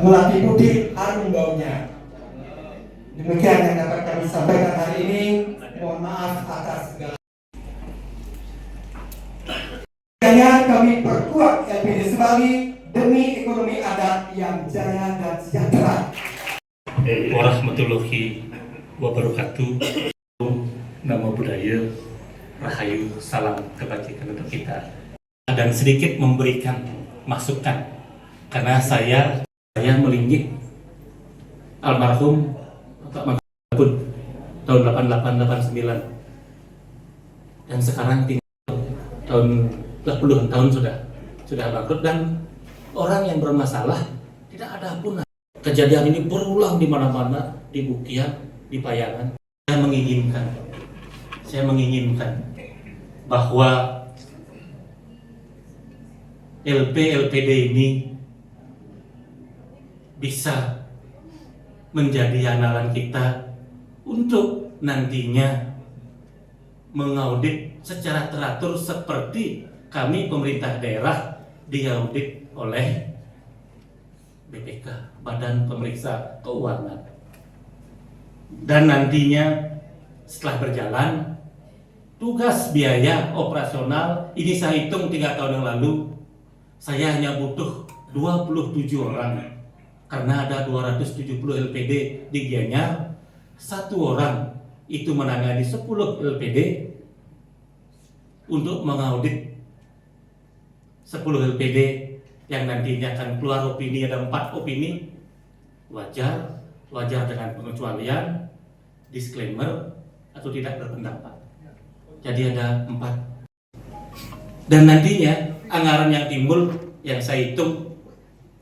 Melati putih harum baunya. Demikian yang dapat kami sampaikan hari ini. Mohon maaf atas segala. Kami perkuat LPD Sebali demi ekonomi adat yang jaya dan sejahtera. Warahmatullahi wabarakatuh. Nama budaya, rahayu, salam kebajikan untuk kita. Dan sedikit memberikan masukan karena saya melinggih almarhum Pak Mangkun tahun 88-89 dan sekarang tinggal tahun puluhan tahun sudah bangkrut, dan orang yang bermasalah tidak ada pun. Kejadian ini berulang di mana-mana, di Bukian, di Payangan. Saya menginginkan bahwa LPD ini bisa menjadi andalan kita untuk nantinya mengaudit secara teratur seperti kami pemerintah daerah diaudit oleh BPK, Badan Pemeriksa Keuangan. Dan nantinya setelah berjalan, tugas biaya operasional ini saya hitung 3 tahun yang lalu, saya hanya butuh 27 orang karena ada 270 LPD di Gianyar. 1 orang itu menangani 10 LPD untuk mengaudit 10 LPD yang nantinya akan keluar opini. Ada 4 opini, wajar dengan pengecualian, disclaimer, atau tidak berpendapat. Jadi ada 4. Dan nantinya anggaran yang timbul yang saya hitung,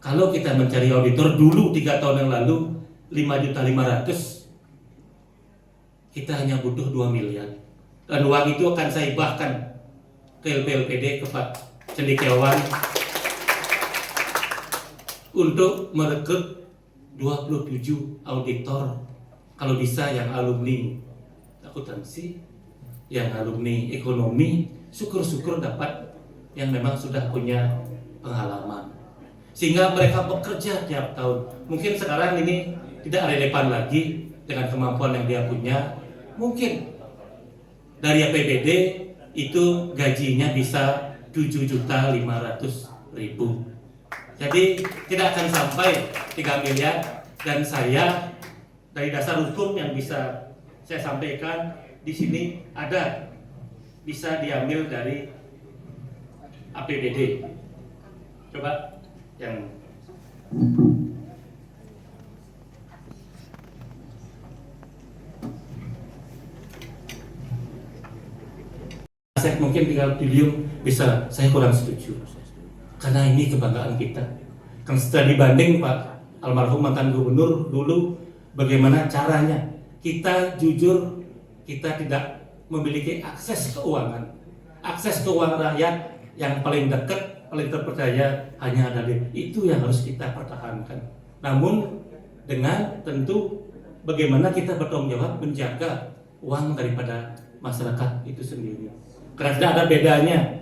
kalau kita mencari auditor dulu 3 tahun yang lalu 5.500.000, kita hanya butuh 2 miliar. Dan uang itu akan saya bahkan ke LPD, ke Pak Cendekiawan, untuk merekrut 27 auditor, kalau bisa yang alumni akuntansi, yang alumni ekonomi, syukur-syukur dapat yang memang sudah punya pengalaman, sehingga mereka bekerja tiap tahun. Mungkin sekarang ini tidak relevan lagi dengan kemampuan yang dia punya. Mungkin dari APBD itu gajinya bisa 7.500.000. Jadi tidak akan sampai 3 miliar. Dan saya dari dasar hukum yang bisa saya sampaikan di sini ada bisa diambil dari APBD. Coba yang saya mungkin tinggal dilium bisa, saya kurang setuju karena ini kebanggaan kita. Kan setelah dibanding Pak almarhum mantan gubernur dulu, bagaimana caranya kita jujur, kita tidak memiliki akses keuangan rakyat yang paling dekat, paling terpercaya hanya ada itu yang harus kita pertahankan. Namun dengan tentu bagaimana kita bertanggung jawab menjaga uang daripada masyarakat itu sendiri. Karena tidak ada bedanya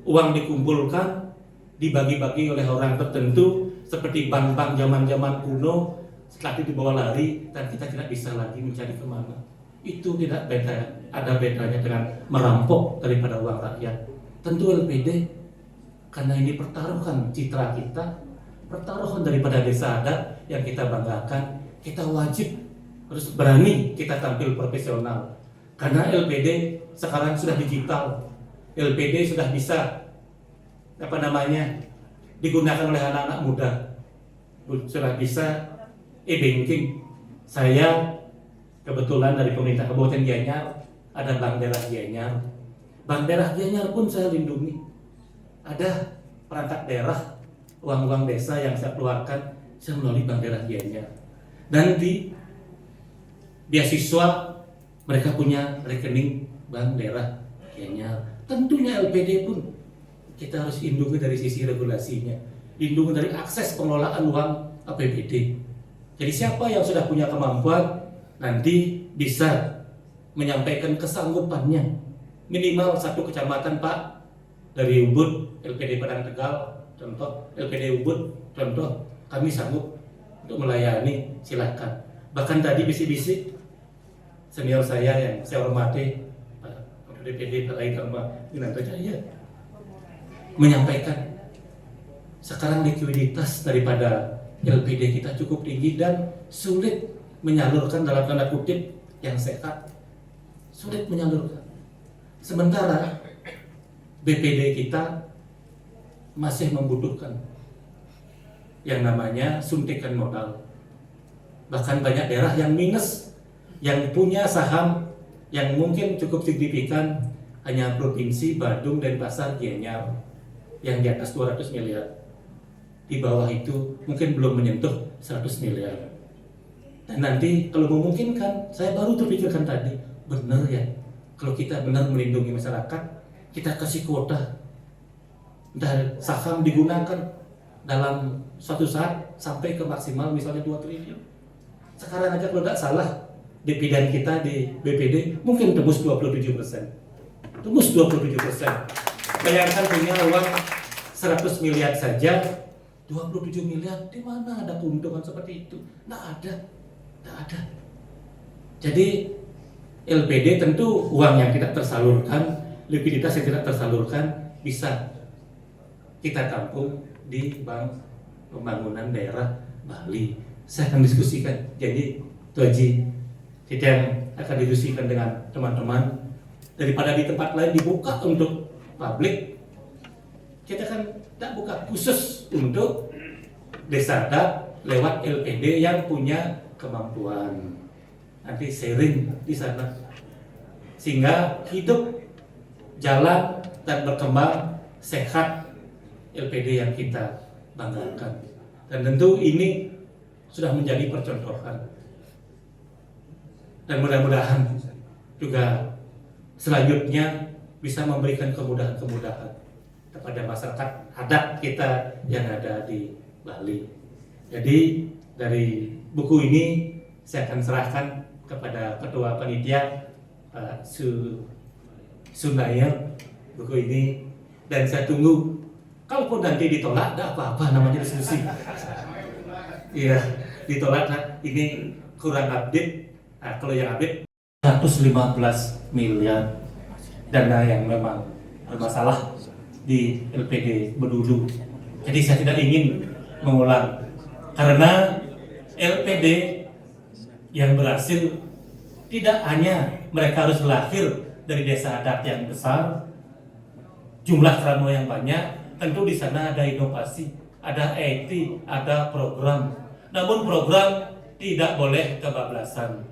uang dikumpulkan, dibagi-bagi oleh orang tertentu seperti bank-bank zaman-zaman kuno, setelah itu dibawa lari dan kita tidak bisa lagi mencari kemana. Itu tidak beda, ada bedanya dengan merampok daripada uang rakyat. Tentu LPD, karena ini pertaruhan citra kita, pertaruhan daripada desa adat yang kita banggakan, kita wajib harus berani kita tampil profesional. Karena LPD sekarang sudah digital, LPD sudah bisa digunakan oleh anak-anak muda, sudah bisa e-banking. Saya kebetulan dari pemerintah Kabupaten Gianyar ada Bank Daerah Gianyar. Bank Daerah Gianyar pun saya lindungi. Ada perangkat daerah, uang-uang desa yang saya keluarkan saya melalui Bank Daerah Gianyar. Dan di beasiswa mereka punya rekening Bank Daerah Gianyar. Tentunya LPD pun kita harus lindungi dari sisi regulasinya, lindungi dari akses pengelolaan uang APBD. Jadi siapa yang sudah punya kemampuan nanti bisa menyampaikan kesanggupannya. Minimal 1 kecamatan, Pak, dari Ubud, LPD Padang Tegal, contoh, LPD Ubud, contoh, kami sanggup untuk melayani, silakan. Bahkan tadi bisik-bisik senior saya yang saya hormati, Pak DPD Pak Laidama Winanto Jaya, menyampaikan sekarang likuiditas daripada LPD kita cukup tinggi dan sulit menyalurkan dalam tanda kutip yang sehat, sulit menyalurkan. Sementara BPD kita masih membutuhkan yang namanya suntikan modal. Bahkan banyak daerah yang minus, yang punya saham yang mungkin cukup signifikan hanya Provinsi Badung dan Pasar Gianyar yang di atas 200 miliar. Di bawah itu mungkin belum menyentuh 100 miliar. Dan nanti kalau memungkinkan, saya baru terpikirkan tadi, benar ya, kalau kita benar melindungi masyarakat, kita kasih kuota dan saham digunakan dalam suatu saat sampai ke maksimal misalnya 2 triliun. Sekarang aja kalau tidak salah dividen kita di BPD mungkin tembus 27%. Tembus 27%. Bayangkan punya uang 100 miliar saja, 27 miliar, di mana ada keuntungan seperti itu? Tidak ada. Tidak ada. Jadi LPD tentu uang yang tidak tersalurkan, likuiditas yang tidak tersalurkan bisa kita tampung di Bank Pembangunan Daerah Bali. Saya akan diskusikan. Jadi itu Haji, kita yang akan diskusikan dengan teman-teman. Daripada di tempat lain dibuka untuk publik, kita kan tak buka khusus untuk desa adat lewat LPD yang punya kemampuan. Nanti sharing di sana sehingga hidup, jalan dan berkembang sehat LPD yang kita banggakan. Dan tentu ini sudah menjadi percontohan. Dan mudah-mudahan juga selanjutnya bisa memberikan kemudahan-kemudahan kepada masyarakat adat kita yang ada di Bali. Jadi dari buku ini saya akan serahkan kepada Ketua Panitia Pak Sunaya buku ini, dan saya tunggu. Kalaupun nanti ditolak, tidak apa-apa, namanya diskusi. Iya, ditolak, ini kurang update. Nah, kalau yang update 115 miliar dana yang memang bermasalah di LPD Bedulu. Jadi saya tidak ingin mengulang, karena LPD yang berhasil tidak hanya mereka harus lahir dari desa adat yang besar, jumlah Tramo yang banyak. Tentu di sana ada inovasi, ada IT, ada program. Namun program tidak boleh kebablasan.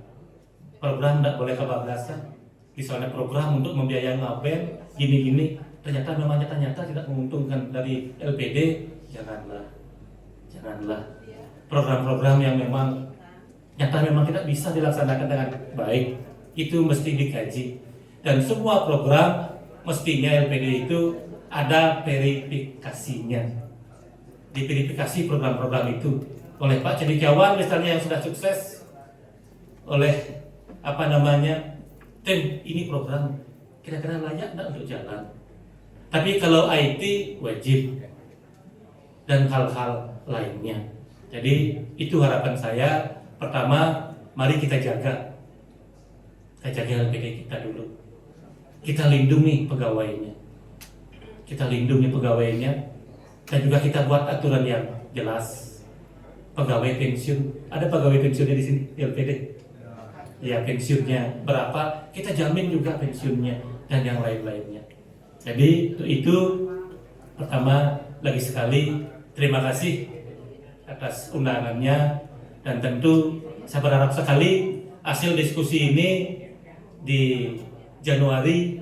Program tidak boleh kebablasan. Misalnya program untuk membiayai Ngaben, gini-gini, ternyata tidak menguntungkan dari LPD, janganlah. Program-program yang memang tidak bisa dilaksanakan dengan baik, itu mesti dikaji. Dan semua program mestinya LPD itu ada verifikasinya. Diverifikasi program-program itu oleh Pak Cendekiawan misalnya yang sudah sukses, oleh tim ini program kira-kira layak enggak untuk jalan. Tapi kalau IT wajib dan hal-hal lainnya. Jadi itu harapan saya. Pertama, mari kita jaga LPD kita dulu. Kita lindungi pegawainya. Dan juga kita buat aturan yang jelas. Pegawai pensiun, ada pegawai pensiunnya di sini di LPD. Ya, pensiunnya berapa, kita jamin juga pensiunnya dan yang lain-lainnya. Jadi itu pertama, lagi sekali terima kasih atas undangannya, dan tentu saya berharap sekali hasil diskusi ini di Januari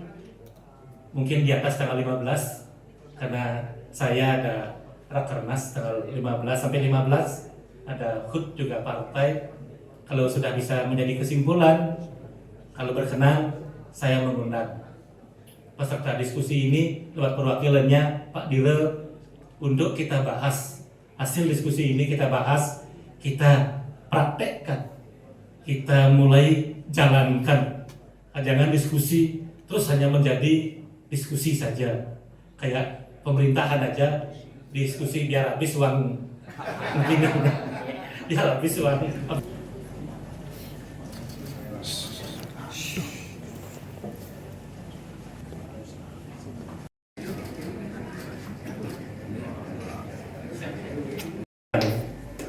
mungkin di atas tanggal 15, karena saya ada Rakernas tanggal 15 sampai 15, ada HUT juga partai. Kalau sudah bisa menjadi kesimpulan, kalau berkenan saya mengundang peserta diskusi ini lewat perwakilannya Pak Dire untuk kita bahas hasil diskusi ini, kita bahas, kita praktekkan, kita mulai jalankan. Jangan diskusi terus hanya menjadi diskusi saja, kayak pemerintahan aja diskusi biar habis uang mungkin Ya, visual.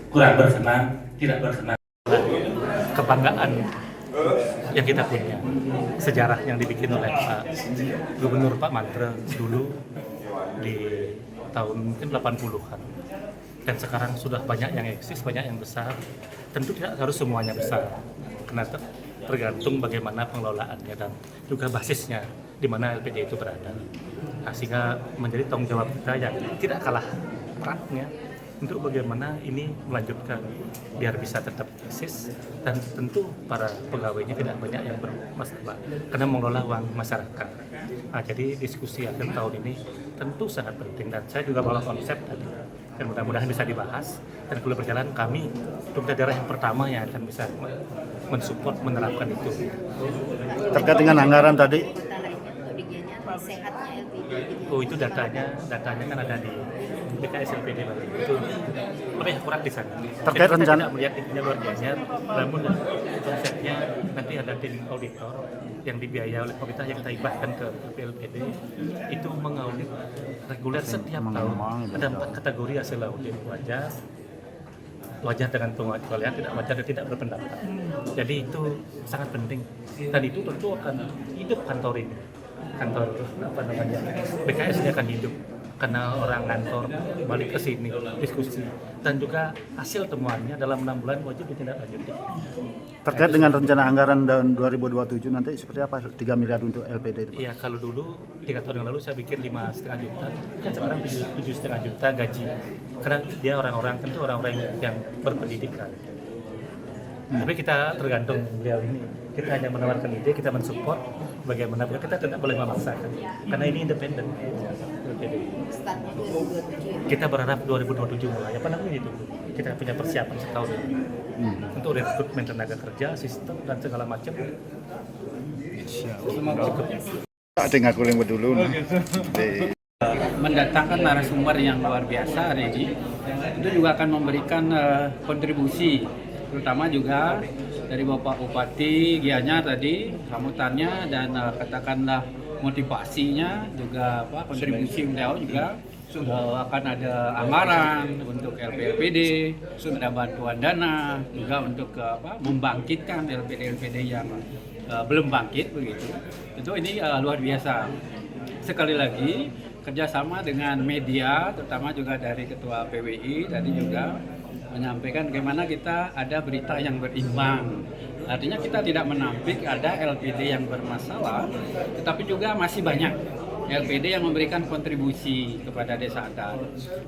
Kurang berkenan, tidak berkenan. Kebanggaan yang kita punya, sejarah yang dibikin oleh Pak Gubernur Pak Mantre dulu di tahun mungkin 80-an. Dan sekarang sudah banyak yang eksis, banyak yang besar. Tentu tidak harus semuanya besar, karena tergantung bagaimana pengelolaannya dan juga basisnya di mana LPD itu berada. Nah, sehingga menjadi tanggung jawab kita yang tidak kalah beratnya untuk bagaimana ini melanjutkan biar bisa tetap eksis, dan tentu para pegawainya tidak banyak yang bermasalah karena mengelola uang masyarakat. Nah, jadi diskusi akhir tahun ini tentu sangat penting, dan saya juga bawa konsep tadi dan mudah-mudahan bisa dibahas, dan kalau berjalan kami pemerintah daerah yang pertama yang akan bisa mensupport menerapkan itu. Terkait dengan anggaran tadi, sehatnya LPD. Oh, itu datanya kan ada di BKS LPD Bali. Itu lebih akurat di sana. Terkait Jadi kita rencana- tidak melihat tingginya luar biasa, namun konsepnya nanti ada tim auditor yang dibiayai oleh pemerintah yang kita hibahkan ke LPD itu mengaudit reguler setiap tahun. Ada 4 kategori hasil audit: wajar dengan pengecualian, tidak wajar dan tidak berpendapat. Jadi itu sangat penting, dan itu tentu akan hidup kantor ini. Kantor BKS ini akan hidup karena orang kantor balik ke sini diskusi, dan juga hasil temuannya dalam 6 bulan wajib ditindaklanjuti. terkait dengan rencana anggaran tahun 2027 nanti seperti apa? 3 miliar untuk LPD itu, Pak? Iya, kalau dulu 3 tahun yang lalu saya bikin 5,5 juta, kan sekarang 7,5 juta gaji, karena dia orang-orang tentu orang-orang yang berpendidikan. Tapi kita tergantung beliau ini, kita hanya menawarkan ide, kita mensupport bagaimana, kita tidak boleh memaksakan karena ini independen. Startnya 2027. Kita berharap 2027 mulai, apa namanya itu, kita punya persiapan setahun ini untuk rekrutmen tenaga kerja, sistem dan segala macam. Cukup. Tinggal kuling dulu. Mendatangkan narasumber yang luar biasa hari ini, itu juga akan memberikan kontribusi, terutama juga dari Bapak Bupati Gianyar tadi, sambutannya dan katakanlah motivasinya, juga kontribusi beliau juga akan ada anggaran untuk LPD, ada bantuan dana juga untuk membangkitkan LPD yang belum bangkit begitu. Itu ini luar biasa. Sekali lagi kerjasama dengan media, terutama juga dari Ketua PWI tadi juga menyampaikan bagaimana kita ada berita yang berimbang. Artinya kita tidak menampik ada LPD yang bermasalah, tetapi juga masih banyak LPD yang memberikan kontribusi kepada desa adat.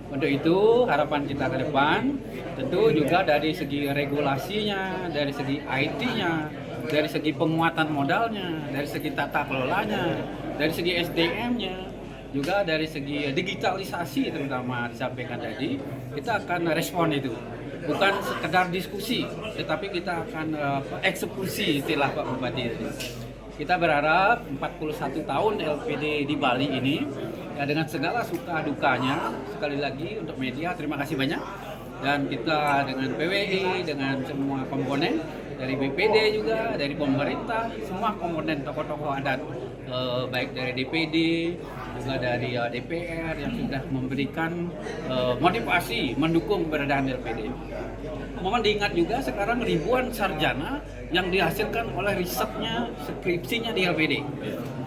Untuk itu harapan kita ke depan tentu juga dari segi regulasinya, dari segi IT-nya, dari segi penguatan modalnya, dari segi tata kelolanya, dari segi SDM-nya, juga dari segi digitalisasi terutama disampaikan tadi, kita akan respon itu. Bukan sekedar diskusi, tetapi kita akan eksekusi istilah Pak Bupati tadi. Kita berharap 41 tahun LPD di Bali ini, ya dengan segala suka dukanya, sekali lagi untuk media terima kasih banyak. Dan kita dengan PWI, dengan semua komponen, dari BPD juga, dari pemerintah, semua komponen tokoh-tokoh adat, baik dari DPD, juga dari DPR yang sudah memberikan motivasi mendukung keberadaan LPD. Mohon diingat juga sekarang ribuan sarjana yang dihasilkan oleh risetnya, skripsinya di LPD.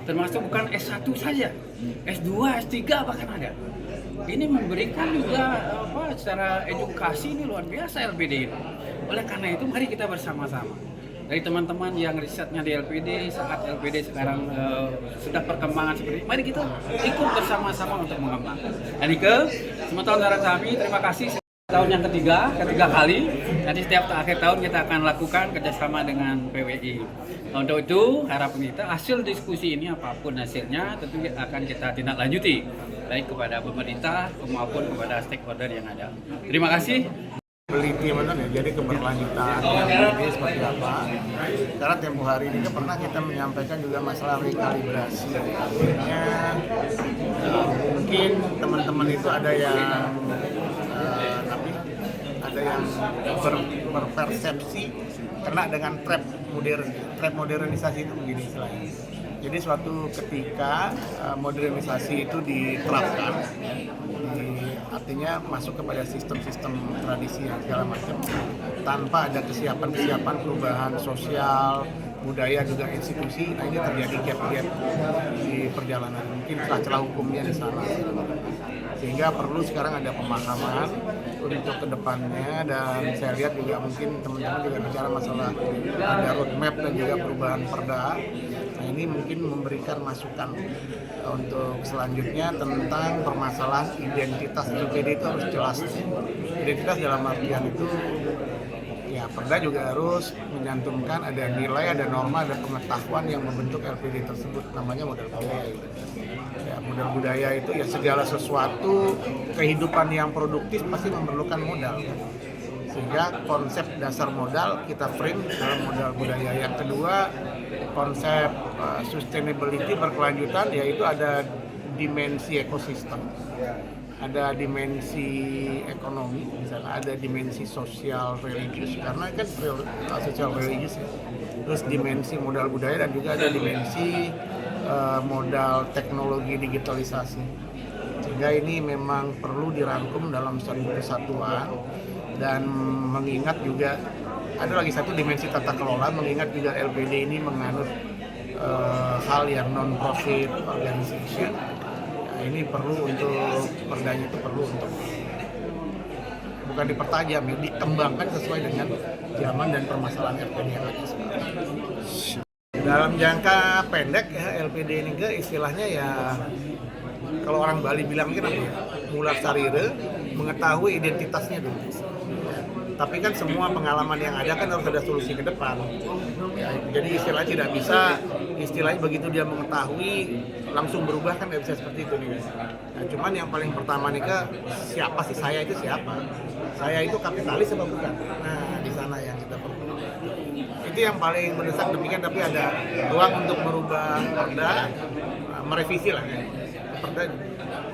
Termasuk bukan S1 saja, S2, S3 bahkan ada. Ini memberikan juga secara edukasi ini luar biasa LPD ini. Oleh karena itu mari kita bersama-sama. Dari teman-teman yang risetnya di LPD, saat LPD sekarang sudah perkembangan seperti ini, mari kita ikut bersama-sama untuk mengembangkan. Dan Ike, semua tahun kami terima kasih. Tahun yang ketiga kali, nanti setiap akhir tahun kita akan lakukan kerjasama dengan PWI. Untuk itu harapan kita hasil diskusi ini apapun hasilnya tentu akan kita tindak lanjuti, baik kepada pemerintah maupun kepada stakeholder yang ada. Terima kasih. Peneliti jadi keberlanjutan ini seperti apa, karena tempo hari ini pernah kita menyampaikan juga masalah rekalibrasi. Artinya mungkin teman-teman itu ada yang ada yang berpersepsi kena dengan trap modernisasi itu begini istilahnya. Jadi suatu ketika modernisasi itu diterapkan, artinya masuk kepada sistem-sistem tradisi yang segala macam, tanpa ada kesiapan perubahan sosial, budaya juga institusi, nah ini terjadi gap-gap di perjalanan, mungkin celah-celah hukumnya di sana. Sehingga perlu sekarang ada pemahaman untuk kedepannya, dan saya lihat juga mungkin teman-teman juga bicara masalah ada roadmap dan juga perubahan perda. Nah ini mungkin memberikan masukan untuk selanjutnya tentang permasalahan identitas LPD itu harus jelas. Identitas dalam artian itu ya perda juga harus menyantumkan ada nilai, ada norma, ada pengetahuan yang membentuk LPD tersebut, namanya modal budaya. Ya, modal budaya itu ya segala sesuatu kehidupan yang produktif pasti memerlukan modal. Sehingga konsep dasar modal kita frame dalam modal budaya. Yang kedua, konsep sustainability berkelanjutan, yaitu ada dimensi ekosistem, ada dimensi ekonomi, misalnya ada dimensi sosial religius, karena kan sosial religius ya. Terus dimensi modal budaya, dan juga ada dimensi modal teknologi digitalisasi. Sehingga ini memang perlu dirangkum dalam satu kesatuan, dan mengingat juga ada lagi satu dimensi tata kelola, mengingat juga LPD ini menganut hal yang non-profit organization. Nah, ini perlu untuk perdanya itu perlu untuk bukan dipertajam ya, dikembangkan sesuai dengan zaman dan permasalahan LPD yang ada sekarang. Dalam jangka pendek ya, LPD ini ke istilahnya ya kalau orang Bali bilang kan apa ya, mulak sarire, mengetahui identitasnya dulu. Tapi kan semua pengalaman yang ada kan harus ada solusi ke depan. Ya, jadi istilahnya tidak bisa, istilahnya begitu dia mengetahui langsung berubah kan tidak bisa seperti itu nih. Nah, cuman yang paling pertama nih ke siapa sih saya itu siapa? Saya itu kapitalis apa bukan? Nah di sana yang kita perlu. Itu yang paling mendesak demikian, tapi ada ruang untuk merubah perda, merevisi lah ya. Perda,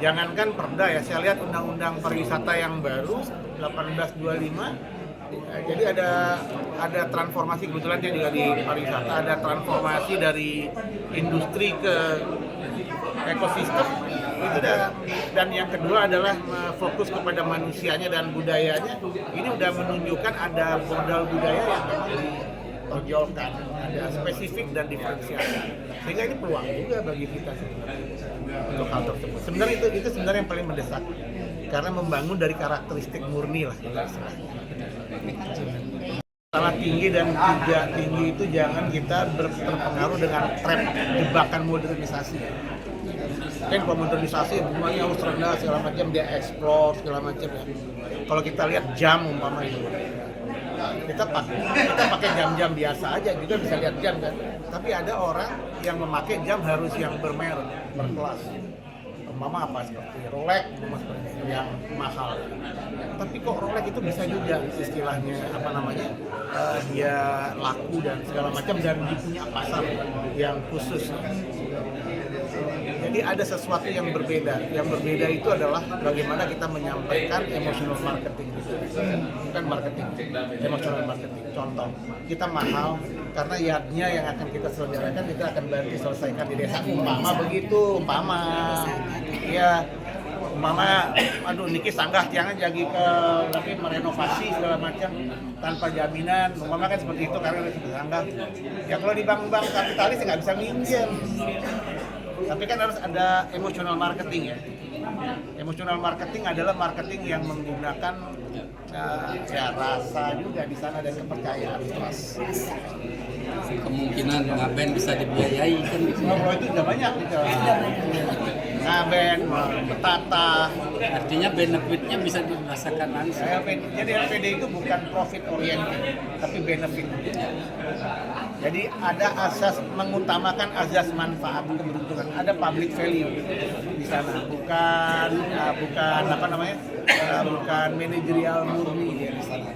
jangankan perda ya, saya lihat undang-undang pariwisata yang baru 1825. Jadi ada transformasi, kebetulan dia juga di pariwisata, ada transformasi dari industri ke ekosistem itu dan yang kedua adalah fokus kepada manusianya dan budayanya. Ini udah menunjukkan ada modal budaya yang memang ditonjolkan, ada spesifik dan diferensiasi, sehingga ini peluang juga bagi kita untuk hal tersebut. Sebenarnya itu sebenarnya yang paling mendesak, karena membangun dari karakteristik murni lah istilahnya. Masalah tinggi dan tidak tinggi itu jangan kita terpengaruh dengan tren jebakan modernisasi. Kan kalau modernisasi semuanya harus rendah segala macam, dia explore segala macam ya. Kalau kita lihat jam umpama itu, kita pakai jam-jam biasa aja juga bisa lihat jam kan. Tapi ada orang yang memakai jam harus yang bermerek, berkelas. Umpama apa seperti Rolex, seperti yang mahal. Tapi kok Rolex itu bisa juga istilahnya apa namanya dia laku dan segala macam dan punya pasar yang khusus. Jadi ada sesuatu yang berbeda. Yang berbeda itu adalah bagaimana kita menyampaikan emotional marketing. Bukan marketing, emotional marketing. Contoh, kita mahal karena yadnya yang akan kita selenggarakan, kita akan bantu selesaikan di desa. Umpama begitu, umpama. Ya, umpama, aduh niki sanggah jangan jadi ke tapi merenovasi segala macam tanpa jaminan. Umpama kan seperti itu karena sudah sanggah. Ya kalau di bank-bank kapitalis nggak bisa minjem. Tapi kan harus ada emotional marketing ya. Emotional marketing adalah marketing yang menggunakan ya rasa juga di sana dan kepercayaan, trust. Kemungkinan ngaben bisa dibiayai kan gitu. Kalau itu udah banyak gitu. Ngaben, betata. Artinya benefitnya bisa dirasakan langsung. Jadi LPD itu bukan profit oriented, tapi benefit. Jadi ada asas mengutamakan azas manfaat keberuntungan, ada public value di sana, bukan apa namanya, bukan manajerial murni dia di sana.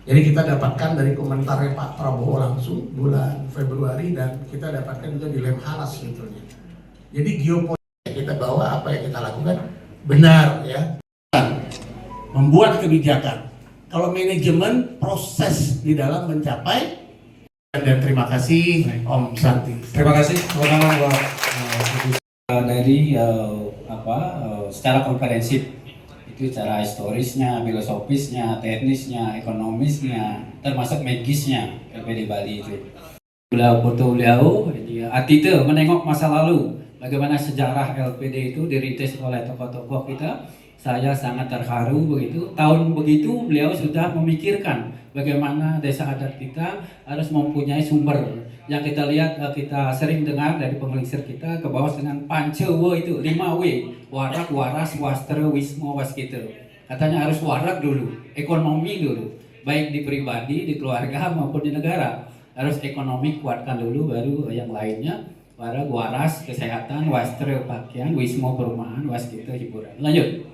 Jadi kita dapatkan dari komentarnya Pak Prabowo langsung bulan Februari, dan kita dapatkan juga di Lemhanas sebetulnya. Jadi geopolitik kita bawa, apa yang kita lakukan benar ya. Membuat kebijakan. Kalau manajemen, proses di dalam mencapai. Dan terima kasih Om Santi. Terima kasih teman-teman buat dari secara komprehensif itu secara historisnya, filosofisnya, teknisnya, ekonomisnya, termasuk magisnya LPD Bali itu. Beliau atite menengok masa lalu, bagaimana sejarah LPD itu dirintis oleh tokoh-tokoh kita. Saya sangat terharu begitu. Tahun begitu beliau sudah memikirkan bagaimana desa adat kita harus mempunyai sumber. Yang kita lihat, kita sering dengar dari pengelingsir kita ke bawah dengan Pancewa itu 5W, warak, waras, wastra, wisma, waskita. Katanya harus warak dulu, ekonomi dulu, baik di pribadi, di keluarga maupun di negara. Harus ekonomi kuatkan dulu, baru yang lainnya. Warak, waras, kesehatan, wastra, pakaian, wisma, perumahan, waskita, hiburan. Lanjut.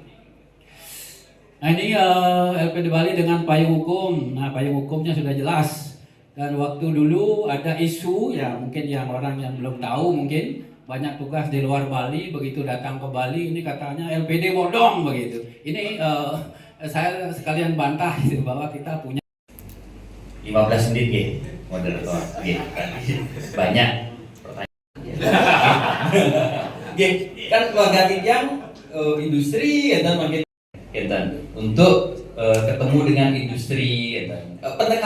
Nah ini LPD Bali dengan payung hukum. Nah payung hukumnya sudah jelas. Dan waktu dulu ada isu, ya mungkin yang orang yang belum tahu mungkin banyak tugas di luar Bali, begitu datang ke Bali ini katanya LPD bodong begitu. Ini saya sekalian bantah gitu, bahwa kita punya 15 menit ya, moderator. Banyak pertanyaan. Kan keluarga Kijang industri dan makin untuk ketemu dengan industri pendekatan